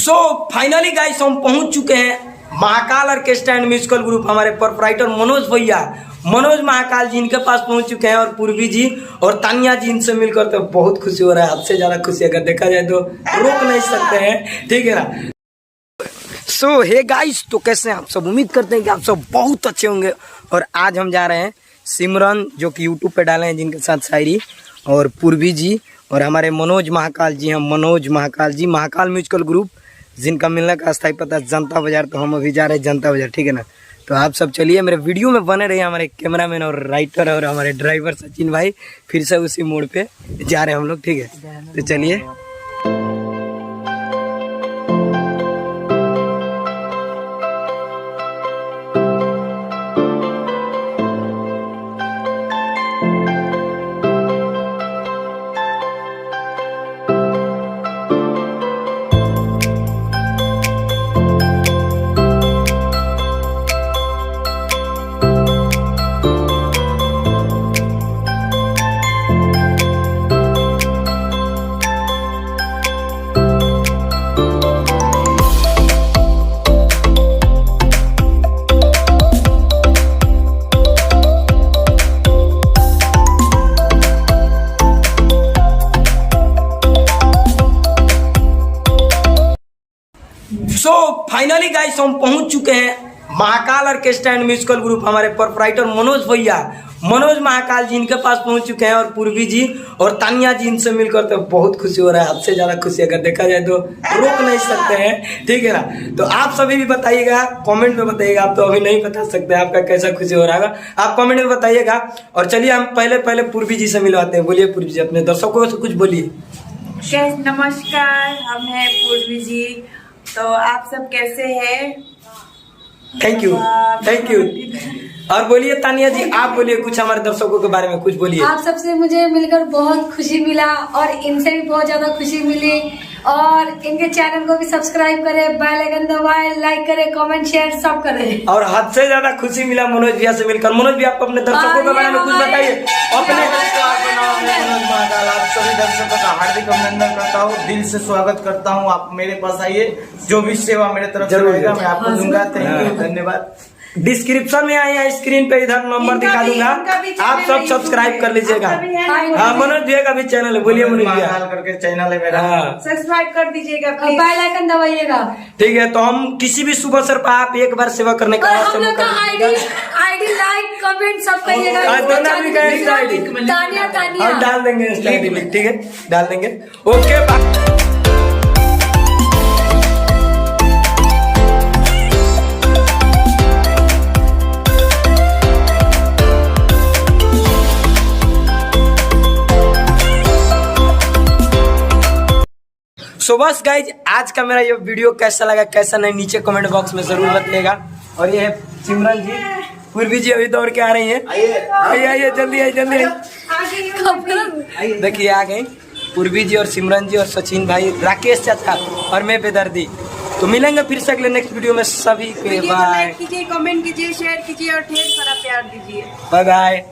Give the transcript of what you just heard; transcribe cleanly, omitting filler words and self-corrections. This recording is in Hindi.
सो फाइनली गाइस हम पहुंच चुके हैं Mahakal orchestra and musical group. हमारे प्रोप्राइटर मनोज महाकाल जी इनके पास पहुंच चुके हैं और पूर्वी जी और तानिया जी इनसे मिलकर तो बहुत खुशी हो रहा है। आपसे ज्यादा खुशी अगर देखा जाए तो रोक नहीं सकते हैं, ठीक है ना। सो हे गाइस, तो कैसे हैं आप सब? उम्मीद करते हैं कि आप सब बहुत अच्छे होंगे। और आज हम जा रहे हैं सिमरन जो कि यूट्यूब पे डाले हैं जिनके साथ शायरी, और पूर्वी जी और हमारे मनोज महाकाल जी। हम मनोज महाकाल जी महाकाल म्यूजिकल ग्रुप जिनका मिलने का स्थायी पता जनता बाजार। तो हम अभी जा रहे हैं जनता बाजार, ठीक है ना। तो आप सब चलिए मेरे वीडियो में बने रहिए। हमारे कैमरामैन और राइटर और हमारे ड्राइवर सचिन भाई फिर से उसी मोड़ पे जा रहे हैं हम लोग, ठीक है। तो चलिए। सो फाइनली गाइस हम पहुंच चुके हैं Mahakal orchestra and musical group. हमारे प्रोप्राइटर मनोज महाकाल जी इनके पास पहुंच चुके हैं और पूर्वी जी और तानिया जी इनसे मिलकर तो बहुत खुशी हो रहा है। आपसे ज्यादा खुशी अगर देखा जाए तो रोक नहीं सकते हैं, ठीक है ना। तो आप सभी भी बताइएगा, कमेंट में बताइएगा। आप तो अभी नहीं बता सकते आपका कैसा खुशी हो रहा है, आप कमेंट में बताइएगा। और चलिए हम पहले पूर्वी जी से मिलवाते हैं। बोलिए पूर्वी जी, अपने दर्शकों से कुछ बोलिए। नमस्कार, हम हैं पूर्वी जी। तो आप सब कैसे हैं? Thank you. और बोलिए तानिया जी, आप बोलिए कुछ हमारे दर्शकों के बारे में कुछ बोलिए। आप सबसे मुझे मिलकर बहुत खुशी मिला और इनसे भी बहुत ज्यादा खुशी मिली। और इनके चैनल को भी सब्सक्राइब करें, बेल आइकन दबाएं, लाइक करें, कमेंट शेयर सब करें। और हद से ज्यादा खुशी मिला मनोज भैया से मिलकर। मनोज भैया, आप अपने दर्शकों के बारे में कुछ बताइए। अपने मनोज महाकाल, आप सभी दर्शकों का हार्दिक अभिनंदन करता हूँ, दिल से स्वागत करता हूँ। आप मेरे पास आइए, जो भी सेवा मेरे तरफ से रहेगा मैं आपको दूंगा। थैंक यू, धन्यवाद। डिस्क्रिप्शन में आया स्क्रीन पे इधर नंबर दिखा दूंगा, आप सब सब्सक्राइब कर लीजिएगा। हाँ, मनोज भैया का भी चैनल है, बोलिए मनोज भैया करके चैनल है मेरा, सब्सक्राइब कर दीजिएगा, बेल आइकन दबाइएगा, ठीक है। तो हम किसी भी सुबह सर पर आप एक बार सेवा करने का हम लोग का आईडी लाइक कमेंट सब करिएगा। तानिया हम डाल देंगे, ठीक है, डाल देंगे। ओके, सो बस गाइज, आज का मेरा ये वीडियो कैसा लगा कैसा नहीं नीचे कमेंट बॉक्स में जरूर बताइएगा। और ये है सिमरन जी, पूर्वी जी अभी दौड़ के आ रही है। आइए जल्दी आइए। देखिए आ गई पूर्वी जी और सिमरन जी और सचिन भाई, राकेश चाचा और मैं बेदर्दी। तो मिलेंगे फिर से अगले नेक्स्ट वीडियो में। सभी के बाय। कीजिए, कमेंट कीजिए, शेयर कीजिए और ढेर सारा प्यार दीजिए। Bye bye.